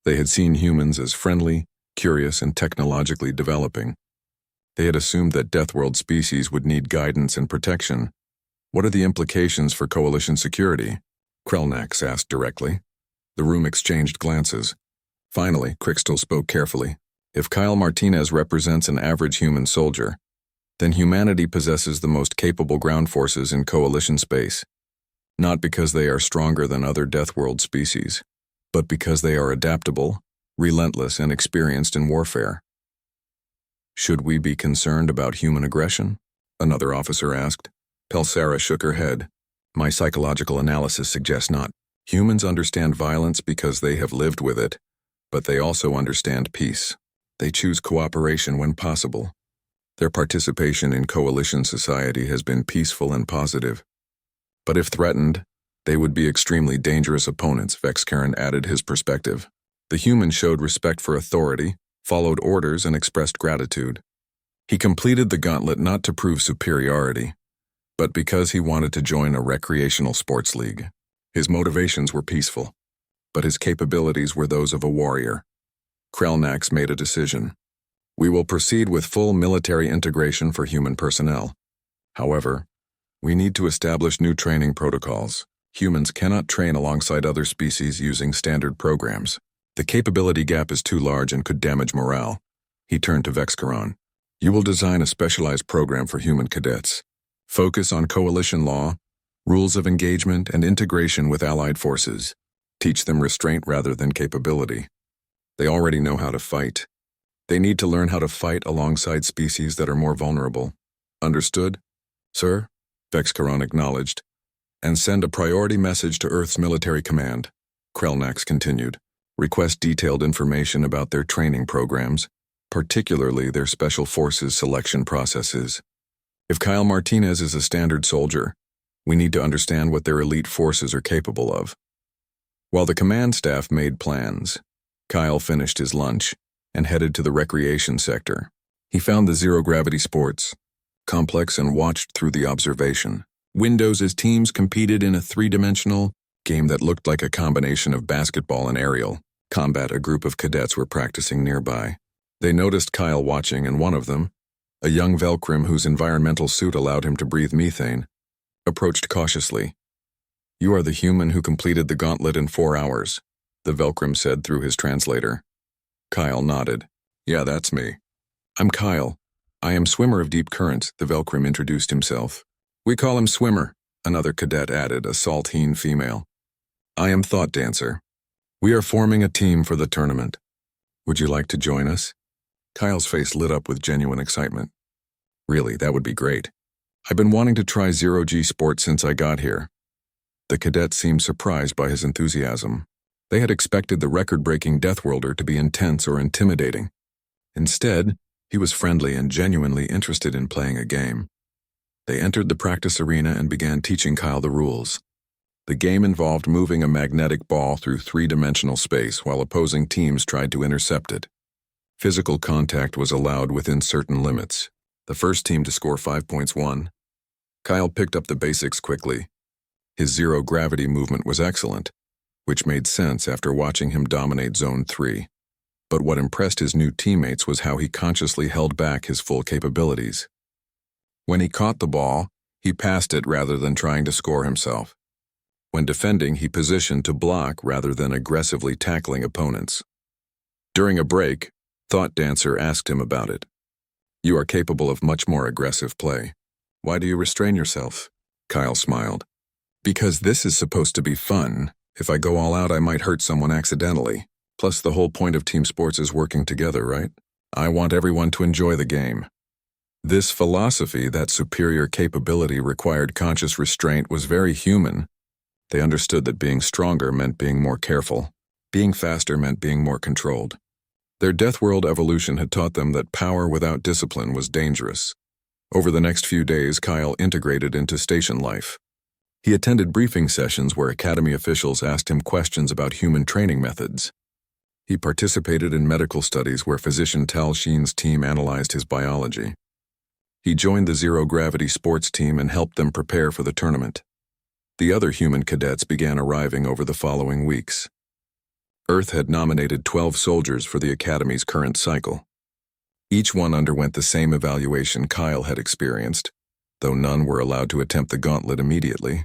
They had seen humans as friendly, curious, and technologically developing. They had assumed that Deathworld species would need guidance and protection. What are the implications for Coalition security? Krelnax asked directly. The room exchanged glances. Finally, Crystal spoke carefully. If Kyle Martinez represents an average human soldier, then humanity possesses the most capable ground forces in Coalition space. Not because they are stronger than other Deathworld species, but because they are adaptable, relentless, and experienced in warfare. Should we be concerned about human aggression? Another officer asked. Pelsera shook her head. My psychological analysis suggests not. Humans understand violence because they have lived with it, but they also understand peace. They choose cooperation when possible. Their participation in Coalition society has been peaceful and positive. But if threatened, they would be extremely dangerous opponents, Vexcaron added his perspective. The human showed respect for authority, followed orders, and expressed gratitude. He completed the gauntlet not to prove superiority, but because he wanted to join a recreational sports league. His motivations were peaceful, but his capabilities were those of a warrior. Krelnax made a decision. We will proceed with full military integration for human personnel. However, we need to establish new training protocols. Humans cannot train alongside other species using standard programs. The capability gap is too large and could damage morale. He turned to Vexcaron. You will design a specialized program for human cadets. Focus on coalition law, rules of engagement, and integration with allied forces. Teach them restraint rather than capability. They already know how to fight. They need to learn how to fight alongside species that are more vulnerable. Understood? Sir? Vexcaron acknowledged. And send a priority message to Earth's military command. Krelnax continued. Request detailed information about their training programs, particularly their special forces selection processes. If Kyle Martinez is a standard soldier, we need to understand what their elite forces are capable of. While the command staff made plans, Kyle finished his lunch and headed to the recreation sector. He found the zero-gravity sports complex and watched through the observation windows as teams competed in a three-dimensional game that looked like a combination of basketball and aerial combat. A group of cadets were practicing nearby. They noticed Kyle watching, and one of them, a young Velcrim whose environmental suit allowed him to breathe methane, approached cautiously. You are the human who completed the gauntlet in 4 hours, the Velcrim said through his translator. Kyle nodded. Yeah, that's me. I'm Kyle. I am Swimmer of Deep Current, the Velcrim introduced himself. We call him Swimmer, another cadet added, a saltine female. I am Thought Dancer. We are forming a team for the tournament. Would you like to join us? Kyle's face lit up with genuine excitement. Really, that would be great. I've been wanting to try zero-G sport since I got here. The cadets seemed surprised by his enthusiasm. They had expected the record-breaking Deathworlder to be intense or intimidating. Instead, he was friendly and genuinely interested in playing a game. They entered the practice arena and began teaching Kyle the rules. The game involved moving a magnetic ball through three-dimensional space while opposing teams tried to intercept it. Physical contact was allowed within certain limits. The first team to score 5 points won. Kyle picked up the basics quickly. His zero-gravity movement was excellent, which made sense after watching him dominate Zone 3. But what impressed his new teammates was how he consciously held back his full capabilities. When he caught the ball, he passed it rather than trying to score himself. When defending, he positioned to block rather than aggressively tackling opponents. During a break, Thought Dancer asked him about it. "You are capable of much more aggressive play. Why do you restrain yourself?" Kyle smiled. "Because this is supposed to be fun. If I go all out, I might hurt someone accidentally. Plus, the whole point of team sports is working together, right? I want everyone to enjoy the game." This philosophy that superior capability required conscious restraint was very human. They understood that being stronger meant being more careful. Being faster meant being more controlled. Their Deathworld evolution had taught them that power without discipline was dangerous. Over the next few days, Kyle integrated into station life. He attended briefing sessions where Academy officials asked him questions about human training methods. He participated in medical studies where physician Tal Sheen's team analyzed his biology. He joined the zero-gravity sports team and helped them prepare for the tournament. The other human cadets began arriving over the following weeks. Earth had nominated 12 soldiers for the Academy's current cycle. Each one underwent the same evaluation Kyle had experienced, though none were allowed to attempt the gauntlet immediately.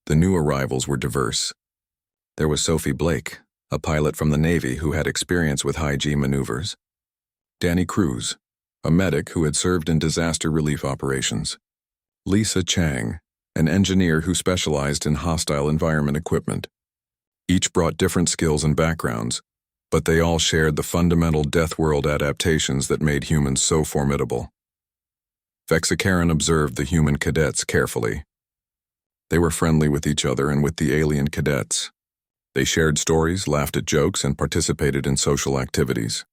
The new arrivals were diverse. There was Sophie Blake, a pilot from the Navy who had experience with high-G maneuvers. Danny Cruz, a medic who had served in disaster relief operations. Lisa Chang, an engineer who specialized in hostile environment equipment. Each brought different skills and backgrounds, but they all shared the fundamental Deathworld adaptations that made humans so formidable. Vexacaran observed the human cadets carefully. They were friendly with each other and with the alien cadets. They shared stories, laughed at jokes, and participated in social activities.